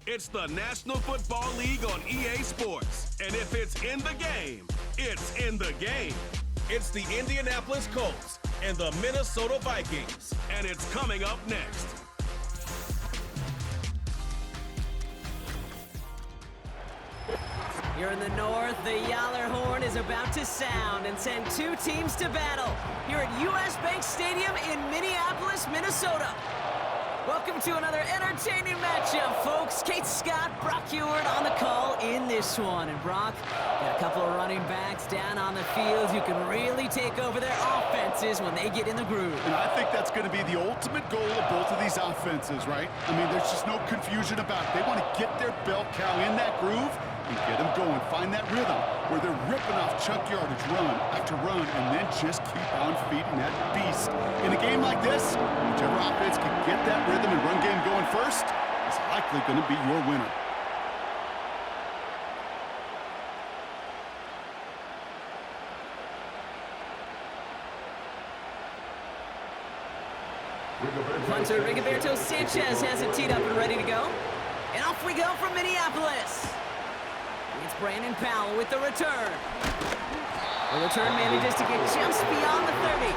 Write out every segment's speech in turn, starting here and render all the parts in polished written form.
It's the National Football League on EA Sports. And if it's in the game, it's in the game. It's the Indianapolis Colts and the Minnesota Vikings. And it's coming up next. Here in the north, the Yaller horn is about to sound and send two teams to battle here at US Bank Stadium in Minneapolis, Minnesota. Welcome to another entertaining matchup, folks. Kate Scott, Brock Ewart on the call in this one. And Brock, got a couple of running backs down on the field who can really take over their offenses when they get in the groove. And I think that's going to be the ultimate goal of both of these offenses, right? I mean, there's just no confusion about it. They want to get their bell cow in that groove and get them going. Find that rhythm where they're ripping off chunk yardage run after run and then just keep on feeding that beast. In a game like this, whichever offense can get that rhythm and run game going first is likely going to be your winner. Punter Rigoberto Sanchez has it teed up and ready to go. And off we go from Minneapolis. It's Brandon Powell with the return. The return manages to get just beyond the 30.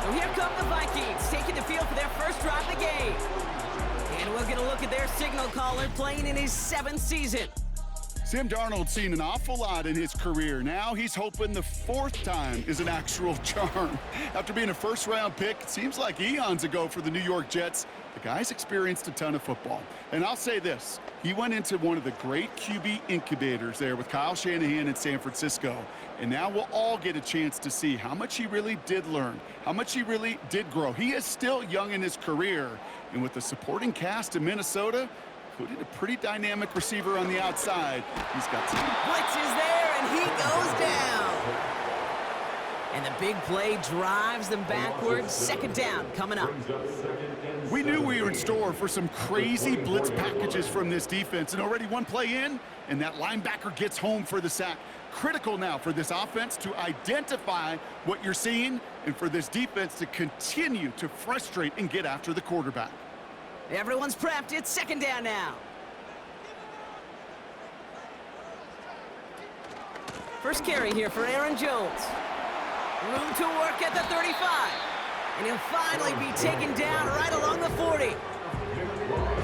So here come the Vikings, taking the field for their first drive of the game. And we'll get a look at their signal caller playing in his 7th season. Sam Darnold's seen an awful lot in his career. Now he's hoping the 4th time is an actual charm. After being a first-round pick, it seems like eons ago for the New York Jets, the guy's experienced a ton of football. And I'll say this, he went into one of the great QB incubators there with Kyle Shanahan in San Francisco. And now we'll all get a chance to see how much he really did learn, how much he really did grow. He is still young in his career. And with the supporting cast in Minnesota, including a pretty dynamic receiver on the outside, he's got some. Blitz is there, and he goes down. And the big play drives them backwards. 2nd down coming up. We knew we were in store for some crazy blitz packages from this defense, and already one play in, and that linebacker gets home for the sack. Critical now for this offense to identify what you're seeing and for this defense to continue to frustrate and get after the quarterback. Everyone's prepped. It's 2nd down now. First carry here for Aaron Jones. Room to work at the 35. And he'll finally be taken down right along the 40.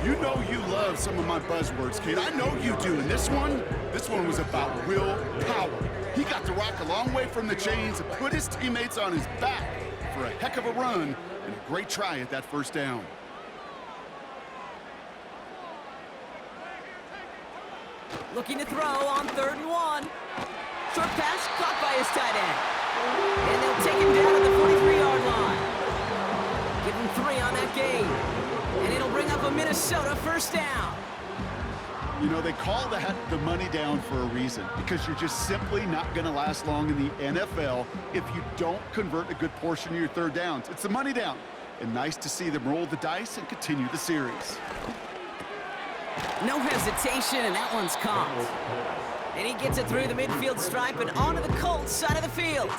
You know you love some of my buzzwords, kid. I know you do. And this one was about willpower. He got to rock a long way from the chains and put his teammates on his back for a heck of a run and a great try at that 1st down. Looking to throw on 3rd and 1. Short pass caught by his tight end. And they'll take him down at the 43-yard line. Give him 3 on that game. And it'll bring up a Minnesota 1st down. You know, they call that the money down for a reason, because you're just simply not going to last long in the NFL if you don't convert a good portion of your 3rd downs. It's the money down. And nice to see them roll the dice and continue the series. No hesitation, and that one's caught. And he gets it through the midfield stripe and onto the Colts side of the field.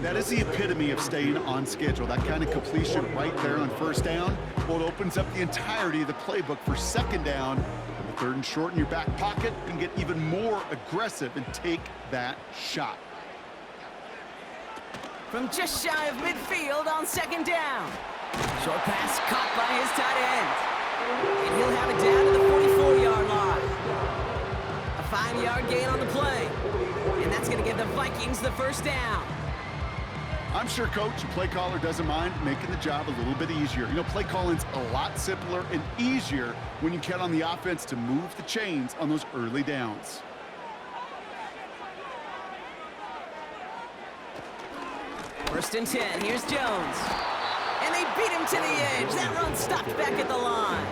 That is the epitome of staying on schedule. That kind of completion right there on 1st down. Well, it opens up the entirety of the playbook for 2nd down. And the 3rd and short in your back pocket and get even more aggressive and take that shot. From just shy of midfield on 2nd down. Short pass caught by his tight end. And he'll have it down to the 44-yard line. A 5-yard gain on the play. And that's going to give the Vikings the 1st down. I'm sure coach and play caller doesn't mind making the job a little bit easier. You know, play calling's a lot simpler and easier when you count on the offense to move the chains on those early downs. First and 10. Here's Jones. And they beat him to the edge. That run stopped back at the line.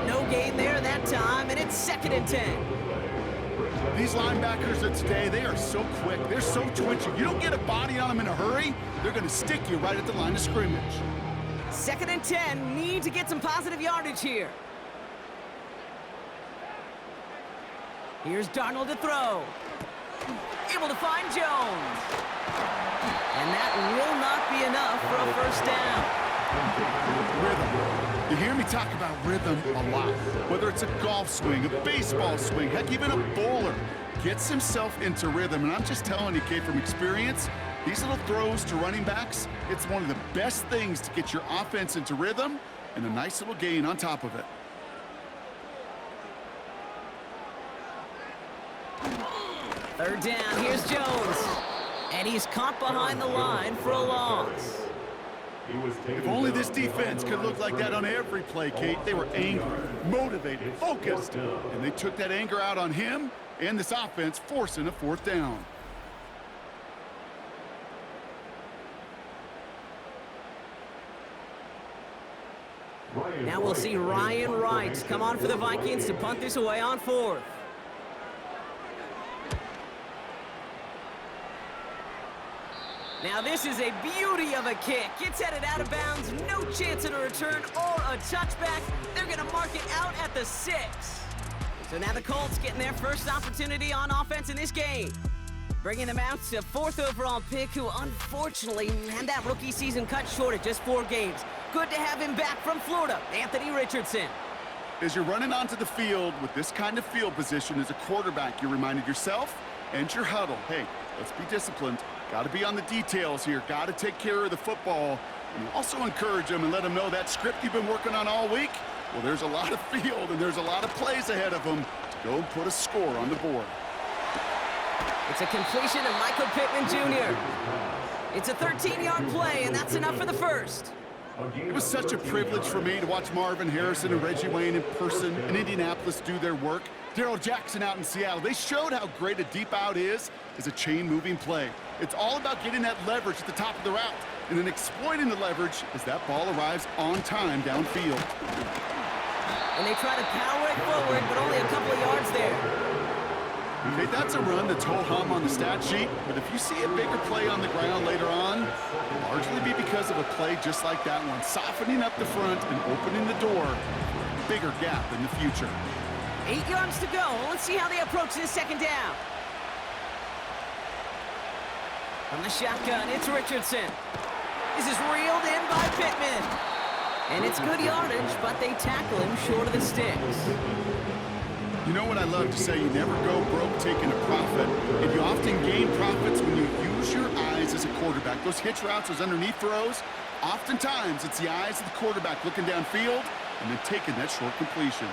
No gain there that time, and it's 2nd and 10. These linebackers of today, they are so quick. They're so twitchy. You don't get a body on them in a hurry, they're going to stick you right at the line of scrimmage. 2nd and 10. Need to get some positive yardage here. Here's Darnold to throw. Able to find Jones. And that will not be enough for a 1st down. Rhythm. You hear me talk about rhythm a lot. Whether it's a golf swing, a baseball swing, heck, even a bowler gets himself into rhythm. And I'm just telling you, kid, from experience, these little throws to running backs, it's one of the best things to get your offense into rhythm and a nice little gain on top of it. Third down, here's Jones. And he's caught behind the line for a loss. If only this defense could look like that on every play, Kate. They were angry, motivated, focused, and they took that anger out on him and this offense, forcing a fourth down. Now we'll see Ryan Wright come on for the Vikings to punt this away on fourth. Now this is a beauty of a kick. Gets headed out of bounds, no chance at a return or a touchback. They're gonna mark it out at the 6. So now the Colts getting their first opportunity on offense in this game. Bringing them out to 4th overall pick, who unfortunately had that rookie season cut short at just 4 games. Good to have him back from Florida, Anthony Richardson. As you're running onto the field with this kind of field position as a quarterback, you're reminding yourself and your huddle, hey, let's be disciplined. Got to be on the details here. Got to take care of the football. And also encourage them and let them know that script you've been working on all week, well, there's a lot of field and there's a lot of plays ahead of them to go and put a score on the board. It's a completion of Michael Pittman Jr. It's a 13-yard play, and that's enough for the first. It was such a privilege for me to watch Marvin Harrison and Reggie Wayne in person in Indianapolis do their work. Darrell Jackson out in Seattle. They showed how great a deep out is as a chain-moving play. It's all about getting that leverage at the top of the route and then exploiting the leverage as that ball arrives on time downfield. And they try to power it forward, but only a couple of yards there. Okay, that's a run that's ho-hum on the stat sheet, but if you see a bigger play on the ground later on, it'll largely be because of a play just like that one, softening up the front and opening the door for a bigger gap in the future. 8 yards to go. Let's see how they approach this second down. From the shotgun, it's Richardson. This is reeled in by Pittman. And it's good yardage, but they tackle him short of the sticks. You know what I love to say? You never go broke taking a profit, and you often gain profits when you use your eyes as a quarterback. Those hitch routes, those underneath throws, oftentimes it's the eyes of the quarterback looking downfield and then taking that short completion.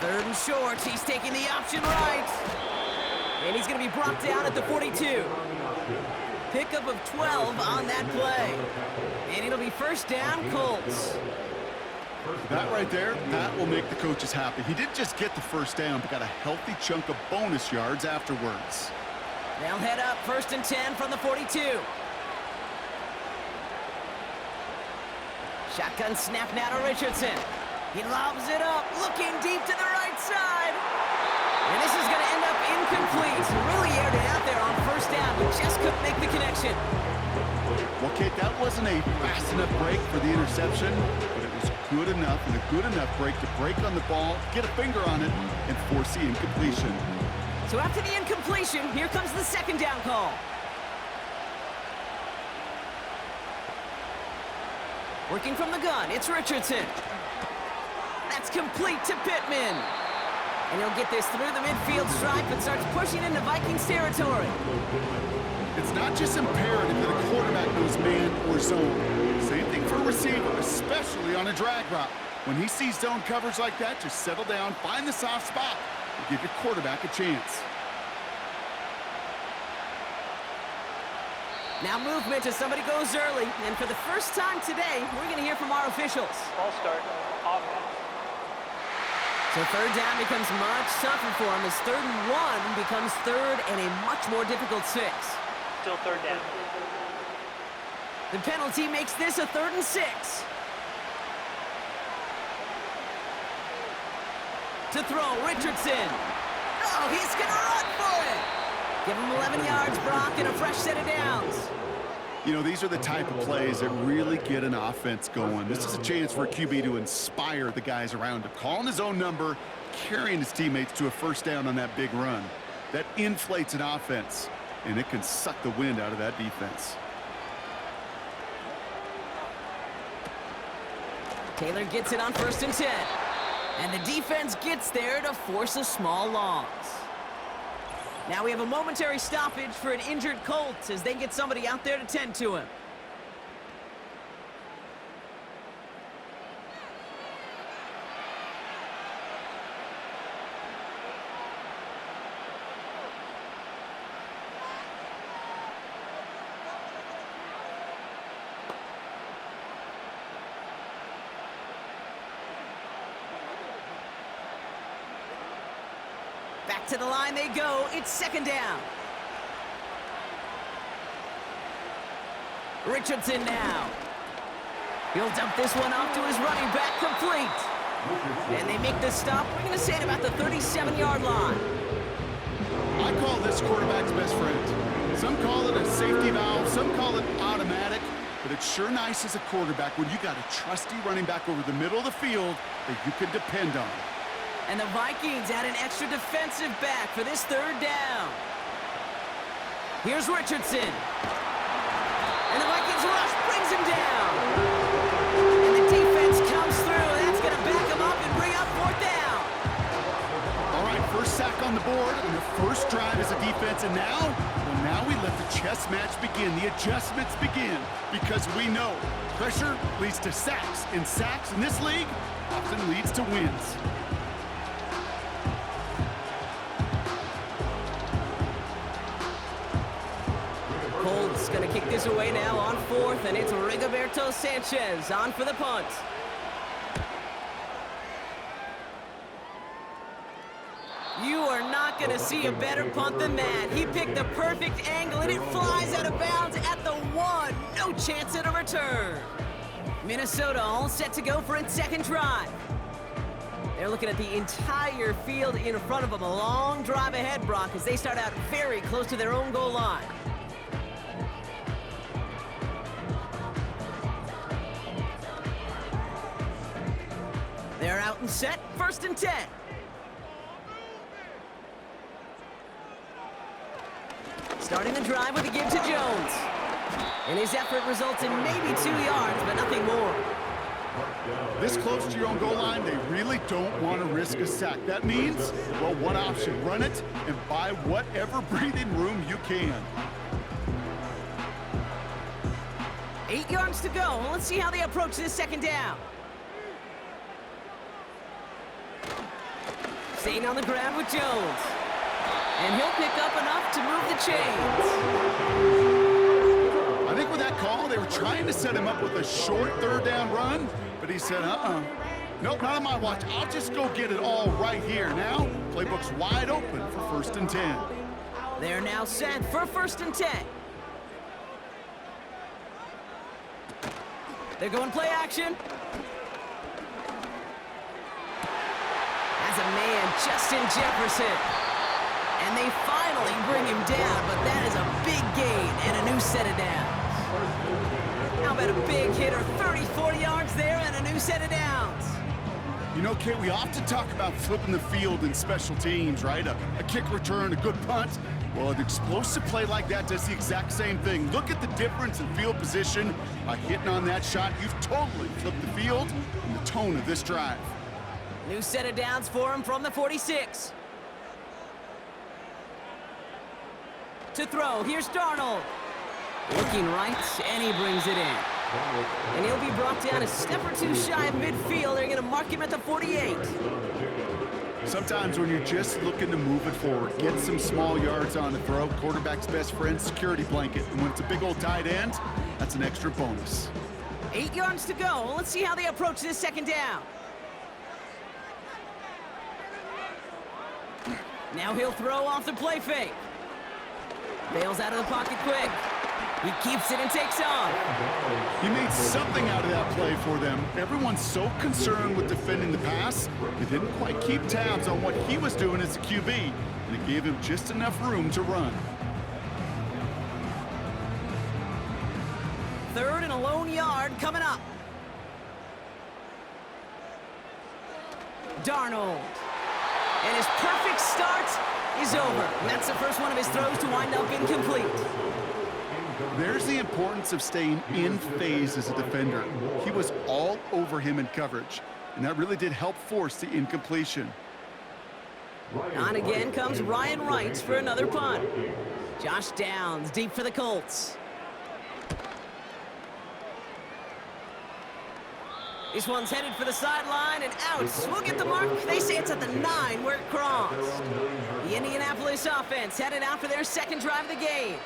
Third and short, he's taking the option right. And he's going to be brought down at the 42. Pickup of 12 on that play. And it'll be first down, Colts. That right there, that will make the coaches happy. He didn't just get the first down, but got a healthy chunk of bonus yards afterwards. They'll head up 1st and 10 from the 42. Shotgun snap now to Richardson. He lobs it up, looking deep to the right side. And this is going to end up incomplete. Really aired it out there on first down, but just couldn't make the connection. Well, Kate, that wasn't a fast enough break for the interception, but it was good enough and a good enough break to break on the ball, get a finger on it, and force the incompletion. So after the incompletion, here comes the second down call. Working from the gun, it's Richardson. That's complete to Pittman. And he'll get this through the midfield stripe and starts pushing into Vikings territory. It's not just imperative that a quarterback knows man or zone. Same thing for a receiver, especially on a drag route. When he sees zone coverage like that, just settle down, find the soft spot, and give your quarterback a chance. Now movement as somebody goes early. And for the first time today, we're going to hear from our officials. Ball start, offense. So third down becomes much tougher for him as 3rd and 1 becomes 3rd and a much more difficult 6. Still third down. The penalty makes this a 3rd and 6. To throw, Richardson. Oh, he's going to run for it. Give him 11 yards, Brock, and a fresh set of downs. You know, these are the type of plays that really get an offense going. This is a chance for a QB to inspire the guys around him. Calling his own number, carrying his teammates to a first down on that big run. That inflates an offense. and it can suck the wind out of that defense. Taylor gets it on 1st and 10. And the defense gets there to force a small loss. Now we have a momentary stoppage for an injured Colts as they get somebody out there to tend to him. Back to the line they go. It's 2nd down. Richardson now. He'll dump this one off to his running back, complete. And they make the stop. We're going to say at about the 37-yard line. I call this quarterback's best friend. Some call it a safety valve, some call it automatic, but it's sure nice as a quarterback when you got a trusty running back over the middle of the field that you can depend on. And the Vikings add an extra defensive back for this 3rd down. Here's Richardson. And the Vikings rush brings him down. And the defense comes through. That's going to back him up and bring up 4th down. All right, first sack on the board and the first drive as a defense. And now we let the chess match begin. The adjustments begin because we know pressure leads to sacks. And sacks in this league often leads to wins. Colts going to kick this away now on 4th, and it's Rigoberto Sanchez on for the punt. You are not going to see a better punt than that. He picked the perfect angle, and it flies out of bounds at the 1. No chance at a return. Minnesota all set to go for its 2nd drive. They're looking at the entire field in front of them. A long drive ahead, Brock, as they start out very close to their own goal line. They're out and set, 1st and 10. Starting the drive with a give to Jones. And his effort results in maybe 2 yards, but nothing more. This close to your own goal line, they really don't want to risk a sack. That means, well, one option, run it and buy whatever breathing room you can. 8 yards to go. Let's see how they approach this 2nd down. Staying on the ground with Jones. And he'll pick up enough to move the chains. I think with that call, they were trying to set him up with a short 3rd down run, but he said, nope, not on my watch. I'll just go get it all right here. Now, playbook's wide open for 1st and 10. They're now set for 1st and 10. They're going play action. As a man, Justin Jefferson. And they finally bring him down, but that is a big gain and a new set of downs. How about a big hitter, 30, 40 yards there and a new set of downs? You know, Kate, we often talk about flipping the field in special teams, right? A kick return, a good punt. Well, an explosive play like that does the exact same thing. Look at the difference in field position. By hitting on that shot, you've totally flipped the field and the tone of this drive. New set of downs for him from the 46. To throw, here's Darnold. Looking right, and he brings it in. And he'll be brought down a step or 2 shy of midfield. They're going to mark him at the 48. Sometimes when you're just looking to move it forward, get some small yards on the throw, quarterback's best friend, security blanket. And when it's a big old tight end, that's an extra bonus. 8 yards to go. Let's see how they approach this 2nd down. Now he'll throw off the play fake. Bails out of the pocket quick. He keeps it and takes off. He made something out of that play for them. Everyone's so concerned with defending the pass, they didn't quite keep tabs on what he was doing as a QB, and it gave him just enough room to run. 3rd and a lone yard coming up. Darnold. And his perfect start is over. And that's the first one of his throws to wind up incomplete. There's the importance of staying in phase as a defender. He was all over him in coverage, and that really did help force the incompletion. On again comes Ryan Wright for another punt. Josh Downs deep for the Colts. This one's headed for the sideline and out. We'll get the mark. They say it's at the 9 where it crossed. The Indianapolis offense headed out for their second drive of the game.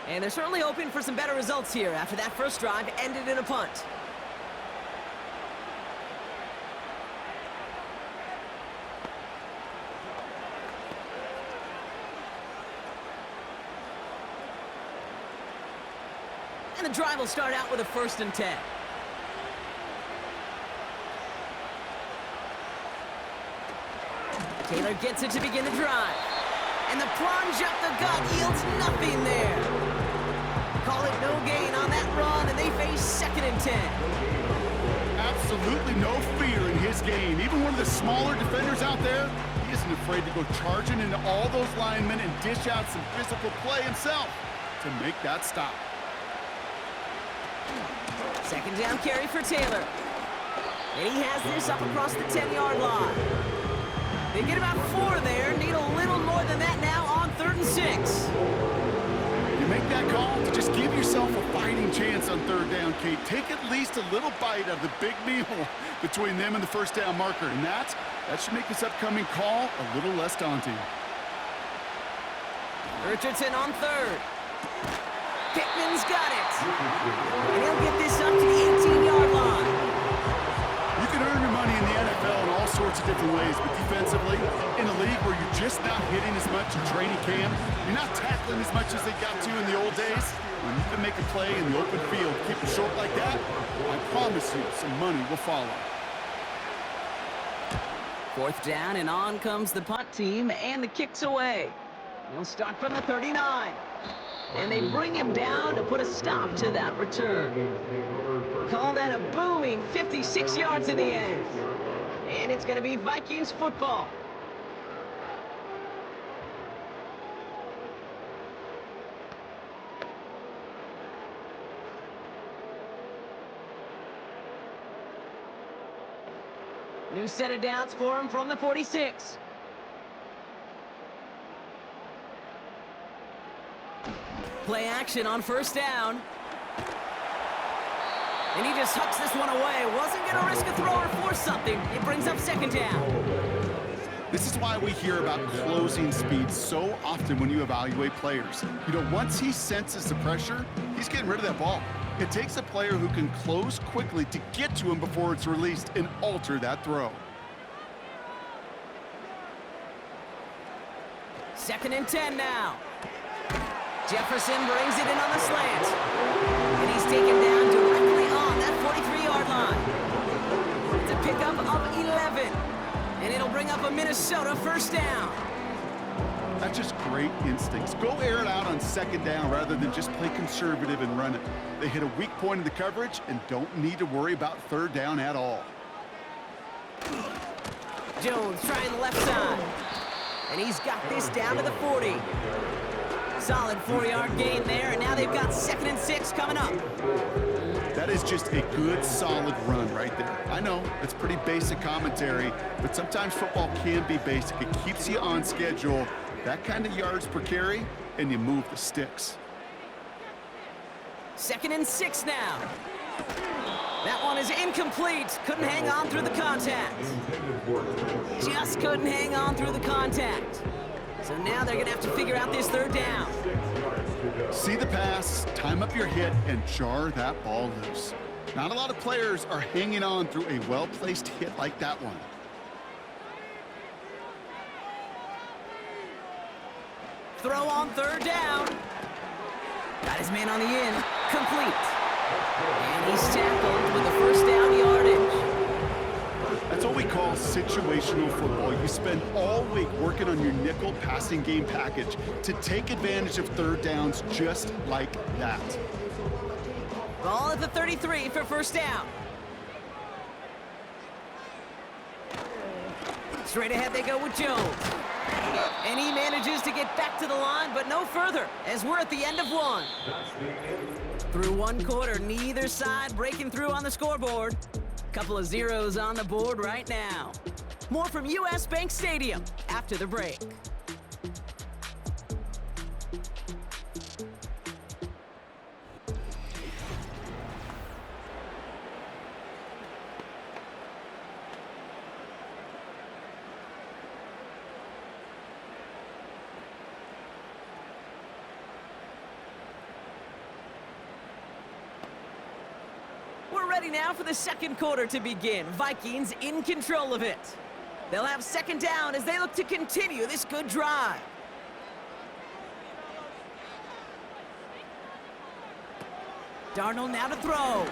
And they're certainly hoping for some better results here after that first drive ended in a punt. And the drive will start out with a 1st and 10. Taylor gets it to begin the drive. And the plunge up the gut yields nothing there. Call it no gain on that run, and they face 2nd and 10. Absolutely no fear in his game. Even one of the smaller defenders out there, he isn't afraid to go charging into all those linemen and dish out some physical play himself to make that stop. 2nd down carry for Taylor. And he has this up across the 10-yard line. They get about 4 there, need a little more than that now on 3rd and 6. You make that call to just give yourself a fighting chance on 3rd down, Kate. Take at least a little bite of the big meal between them and the 1st down marker, and that should make this upcoming call a little less daunting. Richardson on 3rd. Pittman's got it. And he'll get this up to the 18-yard line. You can earn your money in the NFL in all sorts of different ways, but defensively, in a league where you're just not hitting as much in training camp, you're not tackling as much as they got to in the old days, when you can make a play in the open field, keep it short like that, I promise you some money will follow. 4th down, and on comes the punt team, and the kick's away. He'll start from the 39. And they bring him down to put a stop to that return. Call that a booming 56 yards in the end. And it's going to be Vikings football. New set of downs for him from the 46. Play action on 1st down. And he just hucks this one away. Wasn't going to risk a throw or force something. It brings up 2nd down. This is why we hear about closing speed so often when you evaluate players. You know, once he senses the pressure, he's getting rid of that ball. It takes a player who can close quickly to get to him before it's released and alter that throw. 2nd and 10 now. Jefferson brings it in on the slant. And he's taken down directly on that 43-yard line. It's a pickup of 11. And it'll bring up a Minnesota 1st down. That's just great instincts. Go air it out on 2nd down rather than just play conservative and run it. They hit a weak point in the coverage and don't need to worry about 3rd down at all. Jones trying the left side. And he's got this down to the 40. Solid 4-yard gain there, and now they've got 2nd and 6 coming up. That is just a good, solid run right there. I know, it's pretty basic commentary, but sometimes football can be basic. It keeps you on schedule, that kind of yards per carry, and you move the sticks. 2nd and 6 now. That one is incomplete. Couldn't hang on through the contact. Just couldn't hang on through the contact. So now they're going to have to figure out this 3rd down. See the pass, time up your hit, and jar that ball loose. Not a lot of players are hanging on through a well-placed hit like that one. Throw on 3rd down. Got his man on the in. Complete. And he's tackled with the 1st down yardage. That's what we call situational football. You spend all week working on your nickel passing game package to take advantage of 3rd downs just like that. Ball at the 33 for 1st down. Straight ahead they go with Jones. And he manages to get back to the line, but no further, as we're at the end of one. Through one quarter, neither side breaking through on the scoreboard. Couple of zeros on the board right now. More from US Bank Stadium after the break. We're ready now for the second quarter to begin. Vikings in control of it. They'll have second down as they look to continue this good drive. Darnold now to throw.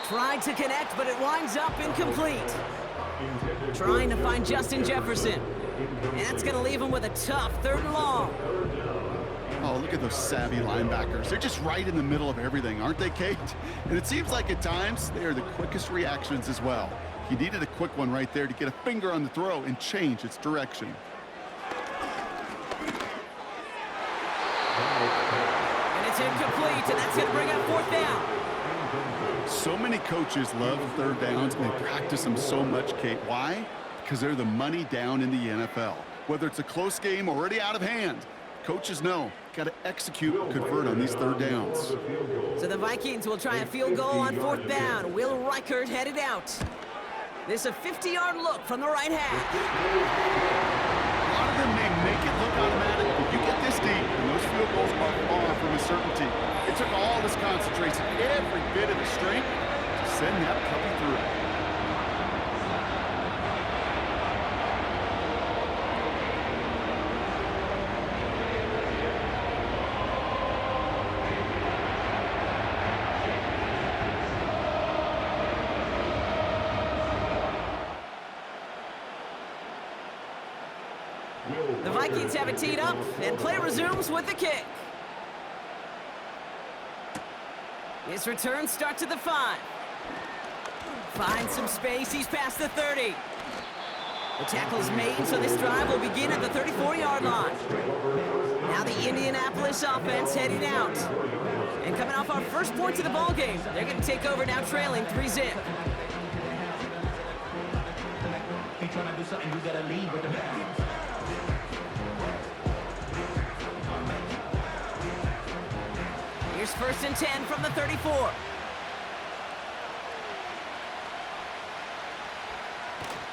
Tried to connect, but it winds up incomplete. Trying to find Justin Jefferson. And that's going to leave him with a tough 3rd and long. Oh, look at those savvy linebackers. They're just right in the middle of everything, aren't they, Kate? And it seems like at times they are the quickest reactions as well. He needed a quick one right there to get a finger on the throw and change its direction. And it's incomplete, and that's going to bring up 4th down. So many coaches love 3rd downs, and they practice them so much, Kate. Why? Because they're the money down in the NFL. Whether it's a close game already out of hand, coaches know, got to execute and convert on these 3rd downs. So the Vikings will try a field goal on 4th down. Will Reichert headed out. This is a 50-yard look from the right half. A lot of them may make it look automatic, but you get this deep, and those field goals are far from a certainty. It took all this concentration, every bit of the strength, to send that puppy through. The Vikings have it teed up, and play resumes with the kick. His return starts at the 5. Finds some space, he's past the 30. The tackle's made, so this drive will begin at the 34-yard line. Now the Indianapolis offense heading out. And coming off our first points of the ball game, they're going to take over now trailing 3-zip. Ain't trying to do something, you gotta lead with the ball. Here's 1st and 10 from the 34.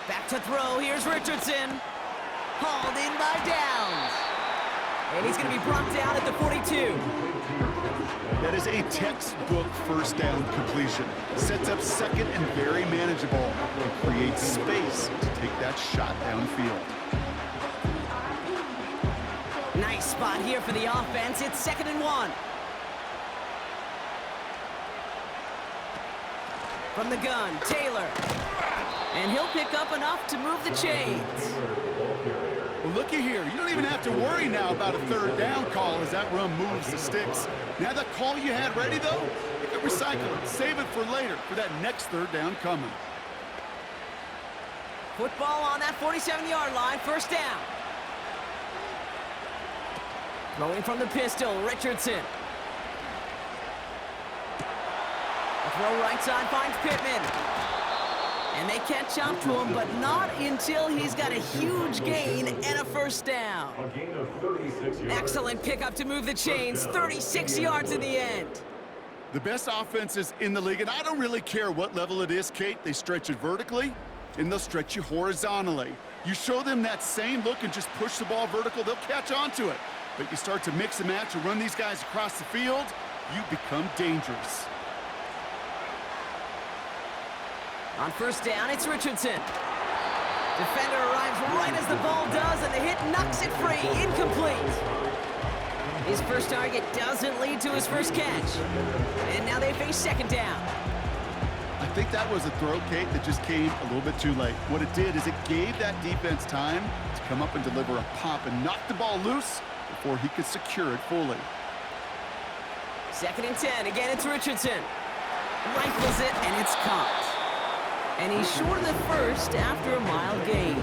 Back to throw, here's Richardson. Hauled in by Downs. And he's going to be brought down at the 42. That is a textbook 1st down completion. Sets up 2nd and very manageable, and creates space to take that shot downfield. Nice spot here for the offense. It's 2nd and 1. From the gun, Taylor. And he'll pick up enough to move the chains. Well, looky here. You don't even have to worry now about a 3rd down call as that run moves the sticks. Now that call you had ready, though, you can recycle it. Save it for later for that next 3rd down coming. Football on that 47-yard line, 1st down. Throwing from the pistol, Richardson. The throw right side finds Pittman. And they catch up to him, but not until he's got a huge gain and a 1st down. A gain of 36 yards. Excellent pickup to move the chains, 36 yards in the end. The best offenses in the league, and I don't really care what level it is, Kate, they stretch it vertically, and they'll stretch you horizontally. You show them that same look and just push the ball vertical, they'll catch on to it. But you start to mix and match and run these guys across the field, you become dangerous. On 1st down, it's Richardson. Defender arrives right as the ball does, and the hit knocks it free. Incomplete. His first target doesn't lead to his first catch. And now they face 2nd down. I think that was a throw, Kate, that just came a little bit too late. What it did is it gave that defense time to come up and deliver a pop and knock the ball loose before he could secure it fully. 2nd and 10. Again, it's Richardson. Rifles it, and it's caught. And he's short of the 1st after a mild gain.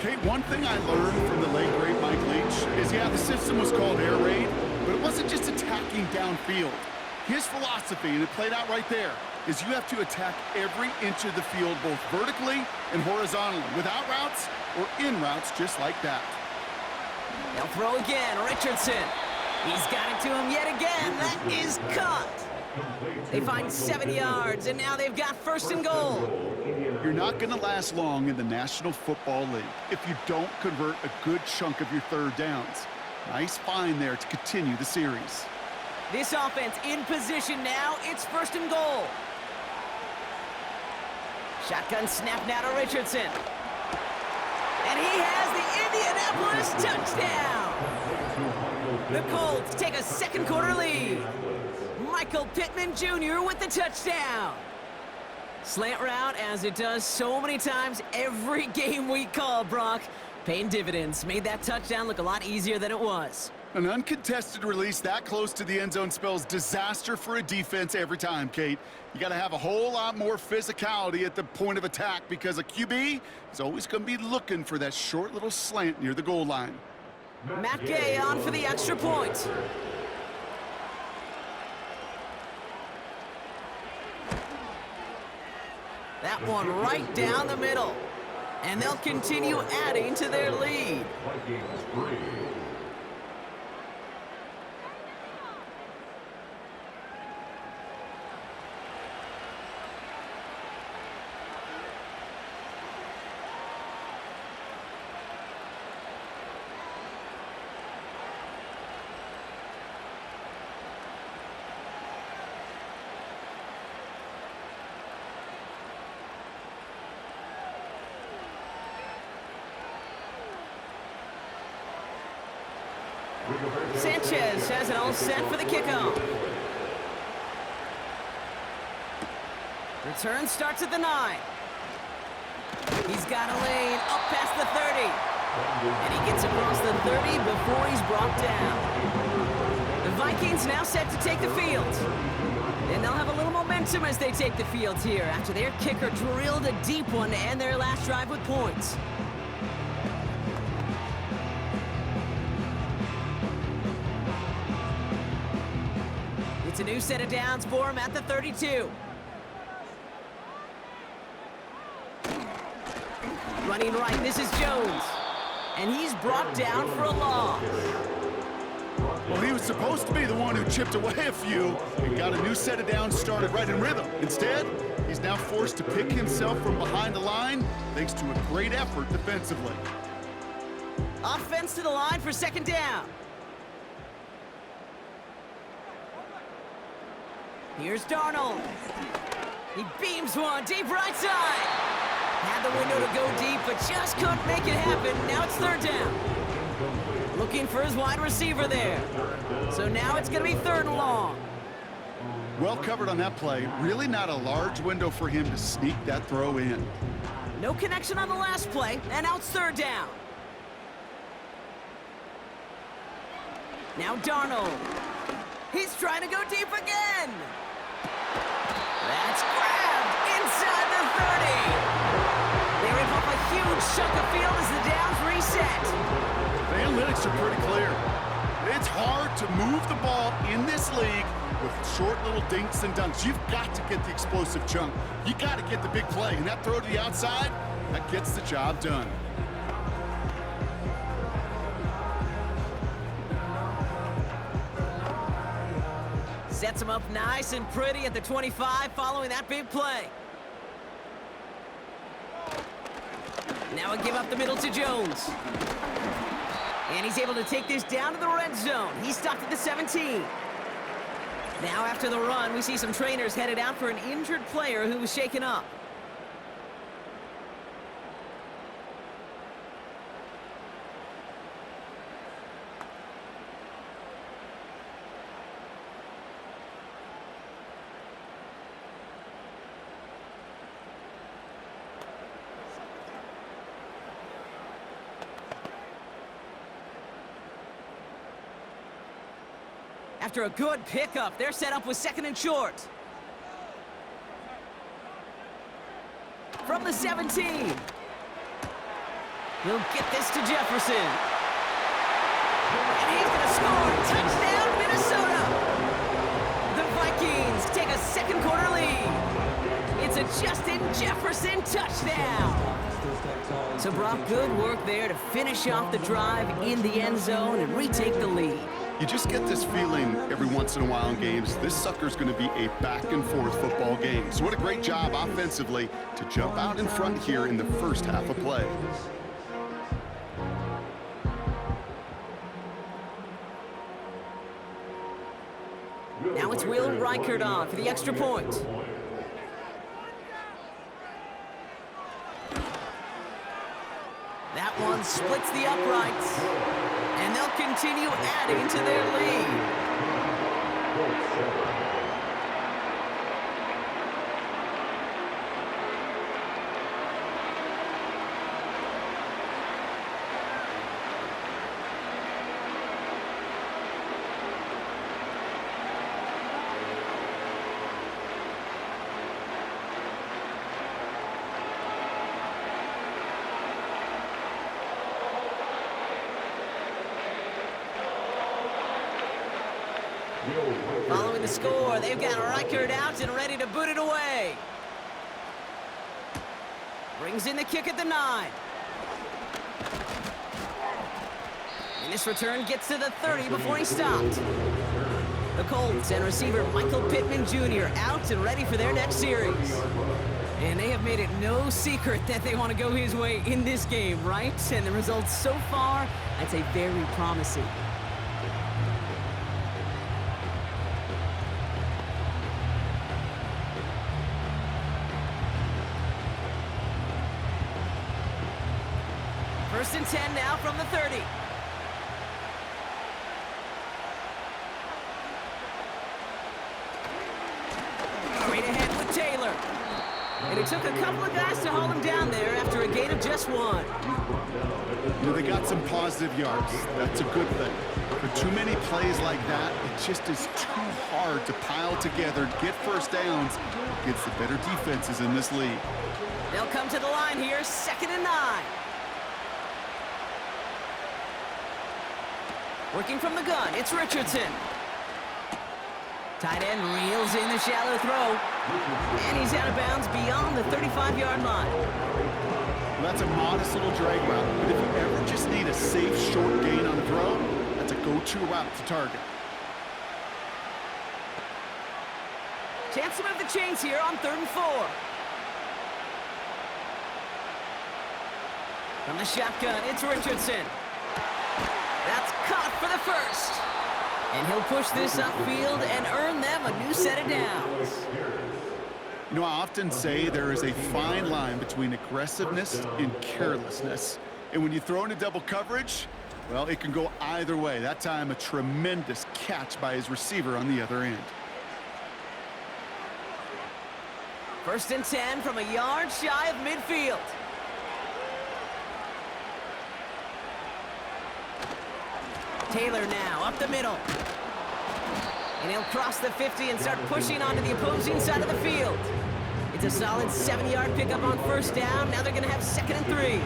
Kate, one thing I learned from the late, great Mike Leach is, yeah, the system was called air raid, but it wasn't just attacking downfield. His philosophy, and it played out right there, is you have to attack every inch of the field, both vertically and horizontally, without routes or in routes, just like that. They'll throw again. Richardson. He's got it to him yet again. That is caught. They find 7 yards, and now they've got 1st and goal. You're not going to last long in the National Football League if you don't convert a good chunk of your 3rd downs. Nice find there to continue the series. This offense in position now. It's 1st and goal. Shotgun snap now to Richardson. And he has the Indianapolis touchdown. The Colts take a 2nd quarter lead. Michael Pittman Jr. with the touchdown. Slant route, as it does so many times every game we call, Brock. Paying dividends. Made that touchdown look a lot easier than it was. An uncontested release that close to the end zone spells disaster for a defense every time, Kate. You got to have a whole lot more physicality at the point of attack because a QB is always going to be looking for that short little slant near the goal line. Matt Gay on for the extra point. That one right down the middle. And they'll continue adding to their lead. Sanchez has it all set for the kickoff. Return starts at the 9. He's got a lane up past the 30. And he gets across the 30 before he's brought down. The Vikings now set to take the field. And they'll have a little momentum as they take the field here after their kicker drilled a deep one to end their last drive with points. It's a new set of downs for him at the 32. Running right, this is Jones. And he's brought down for a loss. Well, he was supposed to be the one who chipped away a few and got a new set of downs started right in rhythm. Instead, he's now forced to pick himself from behind the line thanks to a great effort defensively. Offense to the line for 2nd down. Here's Darnold. He beams one deep right side. Had the window to go deep, but just couldn't make it happen. Now it's 3rd down. Looking for his wide receiver there. So now it's going to be 3rd and long. Well covered on that play. Really not a large window for him to sneak that throw in. No connection on the last play, and now it's 3rd down. Now Darnold. He's trying to go deep again. That's grabbed inside the 30. They rip off a huge chunk of field as the downs reset. The analytics are pretty clear. It's hard to move the ball in this league with short little dinks and dunks. You've got to get the explosive chunk. You got to get the big play. And that throw to the outside, that gets the job done. Sets him up nice and pretty at the 25 following that big play. Now a give up the middle to Jones. And he's able to take this down to the red zone. He's stopped at the 17. Now after the run, we see some trainers headed out for an injured player who was shaken up. After a good pickup, they're set up with 2nd and short. From the 17. He'll get this to Jefferson. And he's going to score. Touchdown, Minnesota. The Vikings take a second quarter lead. It's a Justin Jefferson touchdown. So, Brock, good work there to finish off the drive in the end zone and retake the lead. You just get this feeling every once in a while in games, this sucker's going to be a back-and-forth football game. So what a great job offensively to jump out in front here in the first half of play. Now it's Will Reichert on for the extra point. That one splits the uprights. And they'll continue adding to their lead. Following the score, they've got Reichert out and ready to boot it away. Brings in the kick at the 9. And this return gets to the 30 before he stopped. The Colts and receiver Michael Pittman Jr. out and ready for their next series. And they have made it no secret that they want to go his way in this game, right? And the results so far, I'd say very promising. First and 10 now from the 30. Straight ahead with Taylor. And it took a couple of guys to hold him down there after a gain of just 1. You know, they got some positive yards. That's a good thing. But too many plays like that, it just is too hard to pile together, get first downs against the better defenses in this league. They'll come to the line here, 2nd and 9. Working from the gun, it's Richardson. Tight end reels in the shallow throw. And he's out of bounds beyond the 35-yard line. Well, that's a modest little drag route, but if you ever just need a safe, short gain on the throw, that's a go-to route to target. Chance to move the chains here on 3rd and 4. From the shotgun, it's Richardson. That's caught for the first. And he'll push this upfield and earn them a new set of downs. You know, I often say there is a fine line between aggressiveness and carelessness. And when you throw into double coverage, well, it can go either way. That time, a tremendous catch by his receiver on the other end. First and 10 from a yard shy of midfield. Taylor now up the middle. And he'll cross the 50 and start pushing onto the opposing side of the field. It's a solid 7-yard pickup on first down. Now they're going to have 2nd and 3.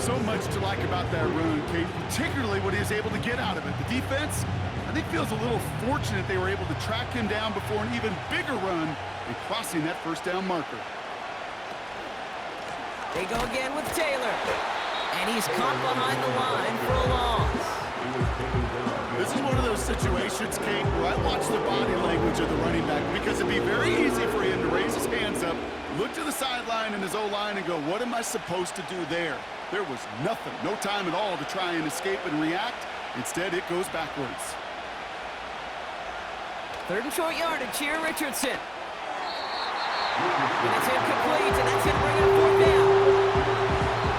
So much to like about that run, Kate, particularly what he was able to get out of it. The defense, I think, feels a little fortunate they were able to track him down before an even bigger run and crossing that first down marker. They go again with Taylor. And he's caught behind the line for a loss. This is one of those situations, Kate, where I watch the body language of the running back because it'd be very easy for him to raise his hands up, look to the sideline in his O-line and go, what am I supposed to do there? There was nothing, no time at all to try and escape and react. Instead, it goes backwards. 3rd and short yardage here, Richardson. And that's incomplete, and that's going to bring up 4th down.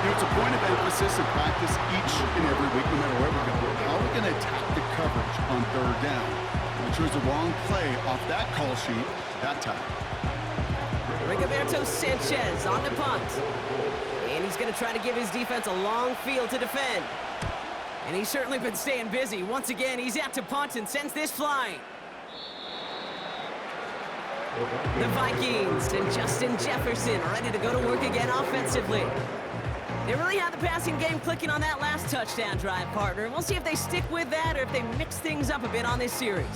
You know, it's a point of emphasis in practice each and every week, no matter where we go. How are we going to attack the coverage on 3rd down? We chose the wrong play off that call sheet that time. Rigoberto Sanchez on the punt. And he's going to try to give his defense a long field to defend. And he's certainly been staying busy. Once again, he's out to punt and sends this flying. The Vikings and Justin Jefferson are ready to go to work again offensively. They really had the passing game clicking on that last touchdown drive, partner. And we'll see if they stick with that or if they mix things up a bit on this series.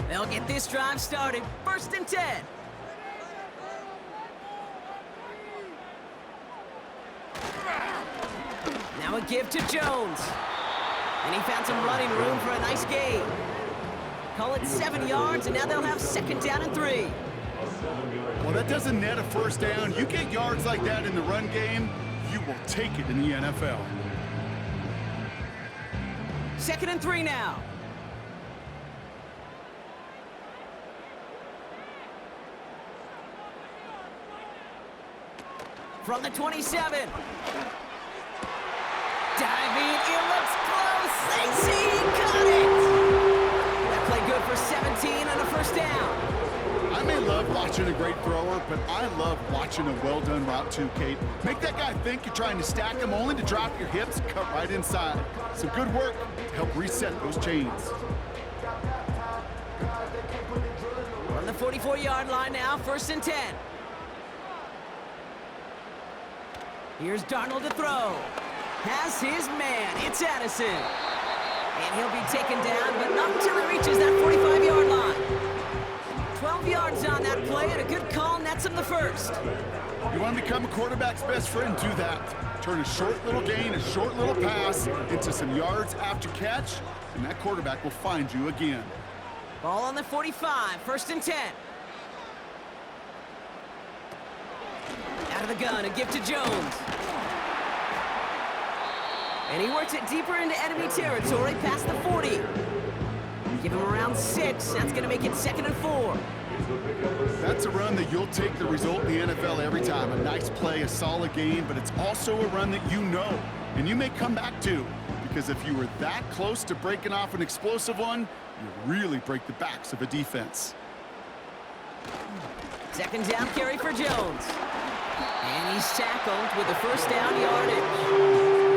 They'll get this drive started. 1st and 10. Now a give to Jones. And he found some running room for a nice gain. Call it 7 yards, and now they'll have 2nd down and 3. Well, that doesn't net a first down. You get yards like that in the run game, you will take it in the NFL. 2nd and 3 now. From the 27. Diving, it looks close. They see he caught it. That play good for 17 and a 1st down. I may love watching a great thrower, but I love watching a well-done route too, Kate. Make that guy think you're trying to stack him only to drop your hips, cut right inside. Some good work to help reset those chains. On the 44-yard line now, 1st and 10. Here's Darnold to throw. Has his man. It's Addison. And he'll be taken down, but not until he reaches that 45-yard line. 12 yards on that play, and a good call nets him the 1st. You want to become a quarterback's best friend, do that. Turn a short little gain, a short little pass into some yards after catch, and that quarterback will find you again. Ball on the 45, 1st and 10. Out of the gun, a give to Jones. And he works it deeper into enemy territory past the 40. Give him around 6. That's going to make it 2nd and 4. That's a run that you'll take the result in the NFL every time. A nice play, a solid game, but it's also a run that you know, and you may come back to, because if you were that close to breaking off an explosive one, you really break the backs of a defense. 2nd down carry for Jones. And he's tackled with the 1st down yardage.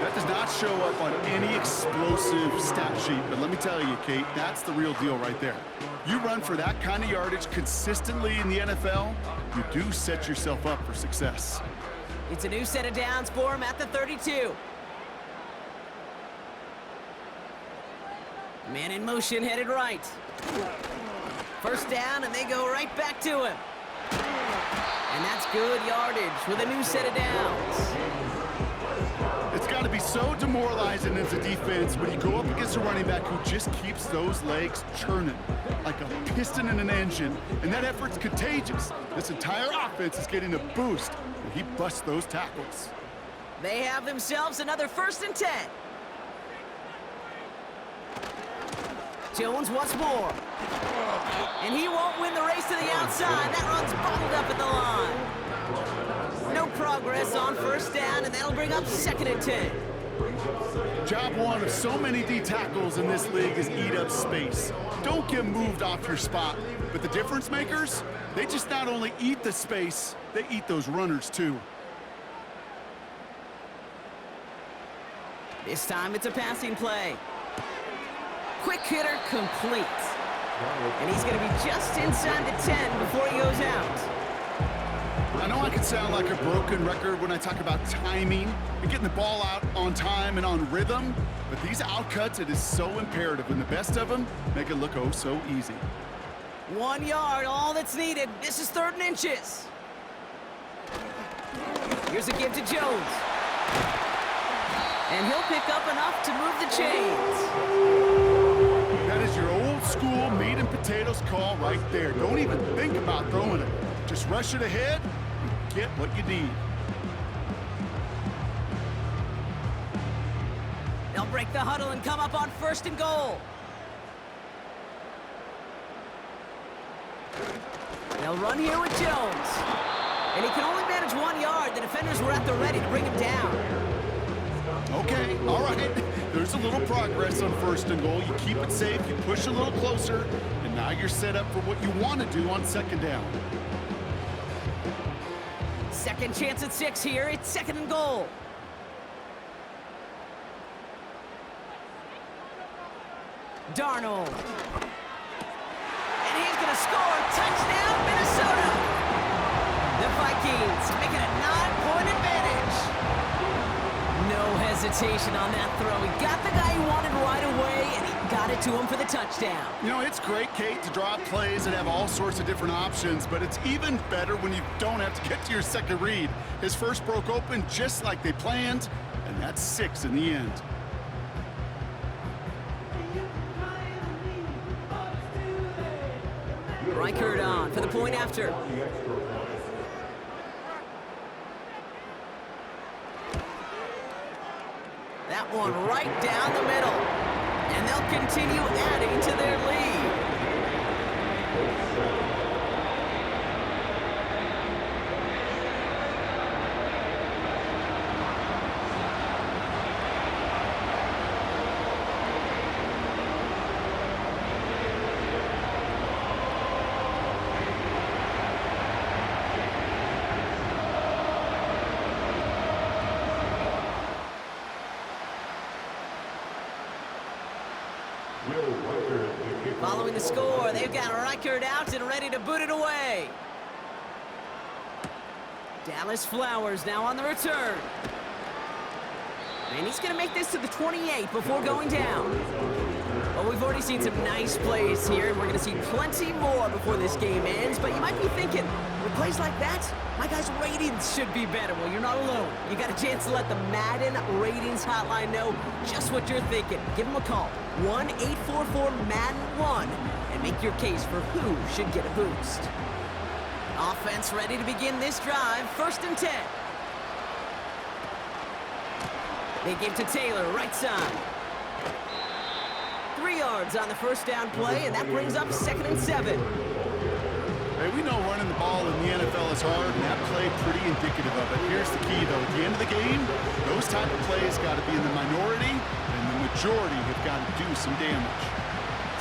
That does not show up on any explosive stat sheet, but let me tell you, Kate, that's the real deal right there. You run for that kind of yardage consistently in the NFL, you do set yourself up for success. It's a new set of downs for him at the 32. Man in motion, headed right. 1st down, and they go right back to him. And that's good yardage with a new set of downs. It's got to be so demoralizing as a defense when you go up against a running back who just keeps those legs churning like a piston in an engine, and that effort's contagious. This entire offense is getting a boost when he busts those tackles. They have themselves another 1st and 10. Jones once more. And he won't win the race to the outside. That run's bottled up at the line. No progress on 1st down, and that'll bring up 2nd and 10. Job one of so many D tackles in this league is eat up space. Don't get moved off your spot. But the difference makers, they just not only eat the space, they eat those runners too. This time it's a passing play. Quick hitter complete. And he's going to be just inside the 10 before he goes out. I know I can sound like a broken record when I talk about timing and getting the ball out on time and on rhythm, but these outcuts, it is so imperative, and the best of them make it look oh so easy. 1 yard, all that's needed. This is 3rd and inches. Here's a give to Jones. And he'll pick up enough to move the chains. That is your old school meat and potatoes call right there. Don't even think about throwing it. Just rush it ahead and get what you need. They'll break the huddle and come up on 1st and goal. They'll run here with Jones. And he can only manage 1 yard. The defenders were at the ready to bring him down. Okay, all right. There's a little progress on 1st and goal. You keep it safe, you push a little closer, and now you're set up for what you want to do on 2nd down. 2nd chance at 6 here. It's 2nd and goal. Darnold. And he's going to score. Touchdown, Minnesota. The Vikings make it a 9-point advantage. No hesitation on that throw. He got the guy he wanted right away, and he got it to him for the touchdown. You know, it's great, Kate, to draw plays and have all sorts of different options, but it's even better when you don't have to get to your second read. His first broke open just like they planned, and that's 6 in the end. Reichert on for the point after. That one right down the middle. And they'll continue adding to their lead. Following the score, they've got Reichert out and ready to boot it away. Dallas Flowers now on the return. And he's going to make this to the 28 before going down. Well, we've already seen some nice plays here, and we're going to see plenty more before this game ends. But you might be thinking, with plays like that, my guys' ratings should be better. Well, you're not alone. You got a chance to let the Madden ratings hotline know just what you're thinking. Give them a call, 1-844-MADDEN-1, and make your case for who should get a boost. Offense ready to begin this drive, 1st and 10. They give to Taylor, right side. 3 yards on the first down play, and that brings up 2nd and 7. Hey, we know running the ball in the NFL is hard, and that play pretty indicative of it. Here's the key, though. At the end of the game, those type of plays got to be in the minority, and the majority have got to do some damage.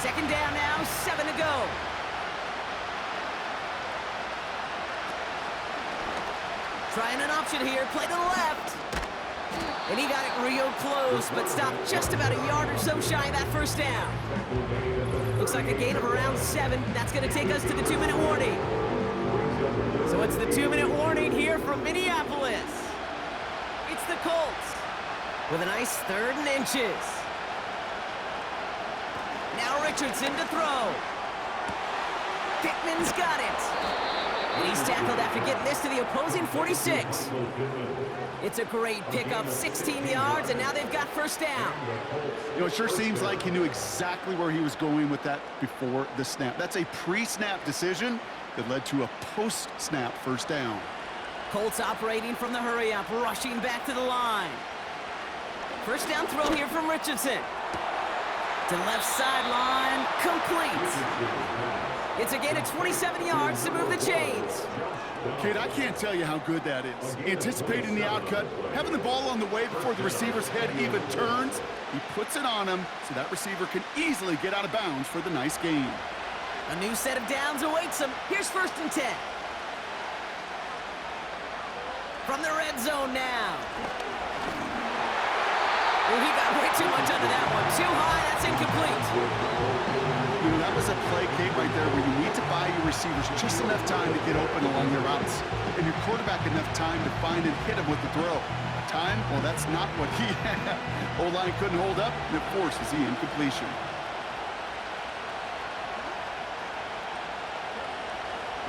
2nd down now, 7 to go. Trying an option here, play to the left. And he got it real close, but stopped just about a yard or so shy of that first down. Looks like a gain of around 7. That's going to take us to the 2-minute warning. So it's the 2-minute warning here from Minneapolis. It's the Colts with a nice 3rd and inches. Now Richardson to throw. Pittman's got it. And he's tackled after getting this to the opposing 46. It's a great pickup, 16 yards, and now they've got 1st down. You know, it sure seems like he knew exactly where he was going with that before the snap. That's a pre-snap decision that led to a post-snap 1st down. Colts operating from the hurry-up, rushing back to the line. 1st down throw here from Richardson. To the left sideline, complete. It's a gain of 27 yards to move the chains. Kid, I can't tell you how good that is. Anticipating the outcut, having the ball on the way before the receiver's head even turns, he puts it on him so that receiver can easily get out of bounds for the nice gain. A new set of downs awaits him. Here's 1st and 10. From the red zone now. Oh, he got way too much under that one. Too high, that's incomplete. You know, that was a play, Kate, right there where you need to buy your receivers just enough time to get open along their routes, and your quarterback enough time to find and hit him with the throw. Time? Well, that's not what he had. O-line couldn't hold up, and it forces the incompletion.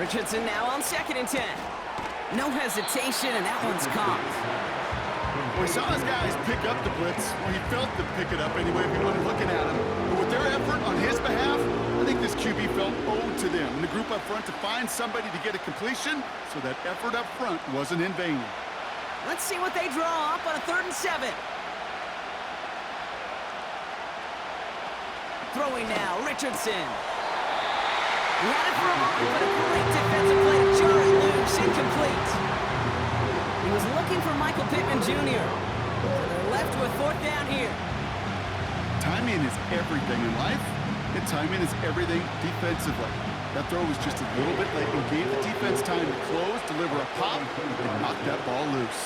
Richardson now on 2nd and 10. No hesitation, and that one's caught. Well, we saw his guys pick up the blitz. Well, he felt them pick it up anyway if he wasn't looking at him. But with their effort on his behalf, I think this QB felt owed to them and the group up front to find somebody to get a completion, so that effort up front wasn't in vain. Let's see what they draw up on a 3rd and 7. Throwing now, Richardson. He had it for a moment, but a great defensive play to jar it loose, incomplete. He was looking for Michael Pittman Jr. They're left with 4th down here. Timing is everything in life, and timing is everything defensively. That throw was just a little bit late and gave the defense time to close, deliver a pop, and knock that ball loose.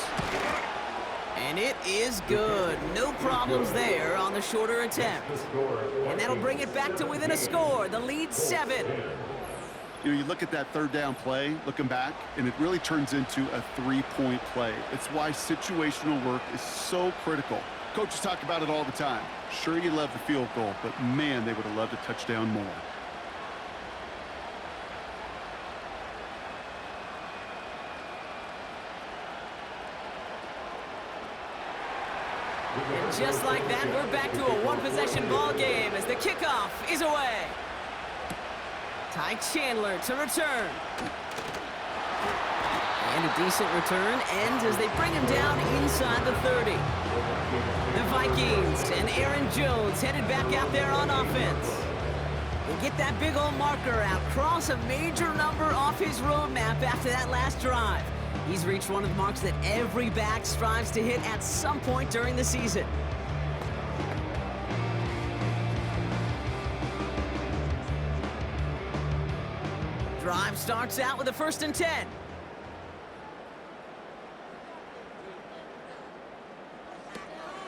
And it is good. No problems there on the shorter attempt. And that'll bring it back to within a score. The lead 7. You know, you look at that third down play, looking back, and it really turns into a 3-point play. It's why situational work is so critical. Coaches talk about it all the time. Sure, you love the field goal, but man, they would have loved a touchdown more. And just like that, we're back to a one-possession ball game as the kickoff is away. Ty Chandler to return. And a decent return ends as they bring him down inside the 30. The Vikings and Aaron Jones headed back out there on offense. They get that big old marker out, cross a major number off his roadmap after that last drive. He's reached one of the marks that every back strives to hit at some point during the season. Drive starts out with a 1st and 10.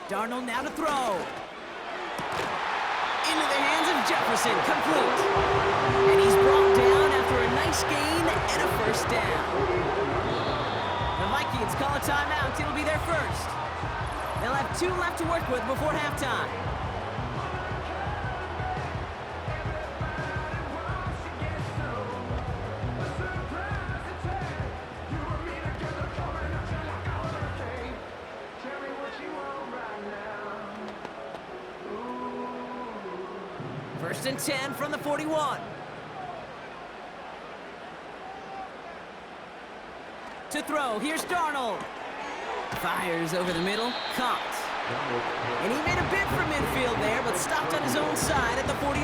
Darnold now to throw. Into the hands of Jefferson, complete. And he's brought down after a nice gain and a 1st down. The Vikings call a timeout. It'll be their first. They'll have 2 left to work with before halftime. First and 10 from the 41. To throw, here's Darnold. Fires over the middle, caught. And he made a bid for midfield there, but stopped on his own side at the 49.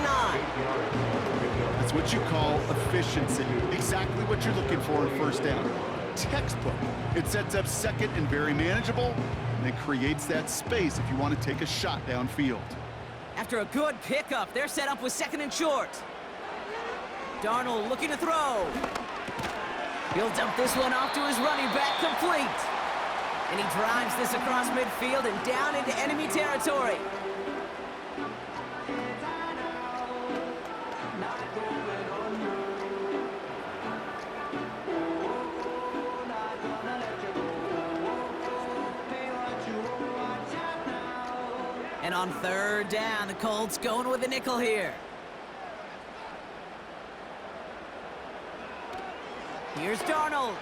That's what you call efficiency. Exactly what you're looking for in 1st down. Textbook. It sets up 2nd and very manageable, and it creates that space if you want to take a shot downfield. After a good pickup, they're set up with 2nd and short. Darnold looking to throw. He'll dump this one off to his running back, complete. And he drives this across midfield and down into enemy territory. And on 3rd down, the Colts going with a nickel here. Here's Darnold.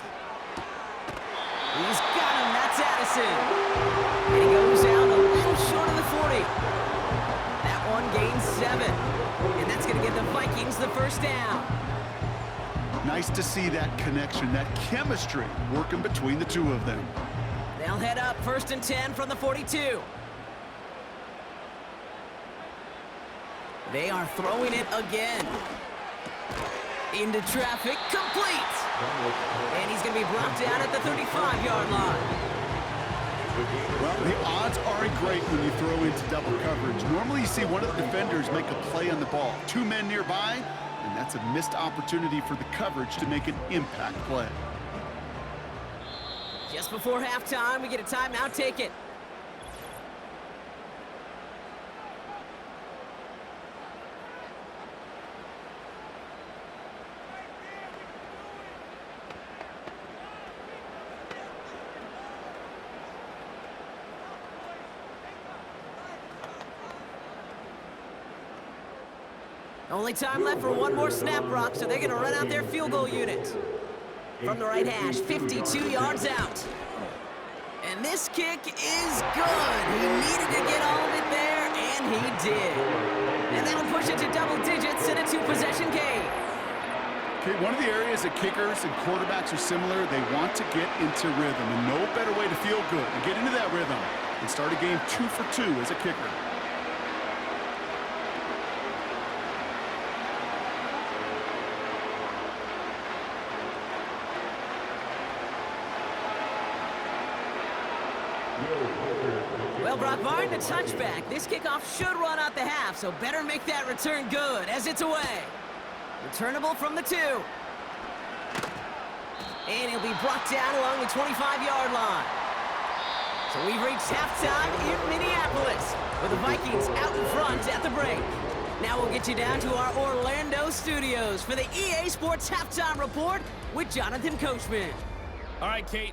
He's got him. That's Addison. And he goes out a little short of the 40. That one gains 7. And that's going to give the Vikings the 1st down. Nice to see that connection, that chemistry working between the 2 of them. They'll head up 1st and 10 from the 42. They are throwing it again. Into traffic, complete. And he's going to be brought down at the 35-yard line. Well, the odds aren't great when you throw into double coverage. Normally you see one of the defenders make a play on the ball. 2 men nearby, and that's a missed opportunity for the coverage to make an impact play. Just before halftime, we get a timeout taken. Only time left for one more snap, Brock, so they're going to run out their field goal unit. From the right hash, 52 yards out. And this kick is good. He needed to get all of it there, and he did. And that'll push it to double digits in a 2-possession game. Okay, one of the areas that kickers and quarterbacks are similar, they want to get into rhythm. And no better way to feel good and get into that rhythm and start a game 2 for 2 as a kicker. Well, Brock, barring the touchback, this kickoff should run out the half, so better make that return good as it's away. Returnable from the 2. And he'll be brought down along the 25-yard line. So we've reached halftime in Minneapolis, with the Vikings out in front at the break. Now we'll get you down to our Orlando studios for the EA Sports Halftime Report with Jonathan Coachman. All right, Kate.